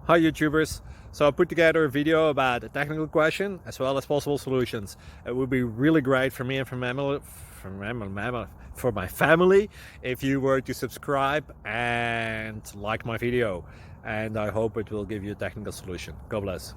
Hi YouTubers! So I put together a video about a technical question as well as possible solutions. It would be really great for me and for my family if you were to subscribe and like my video, and I hope it will give you a technical solution. God bless.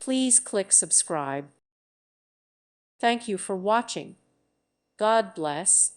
Please click subscribe. Thank you for watching. God bless.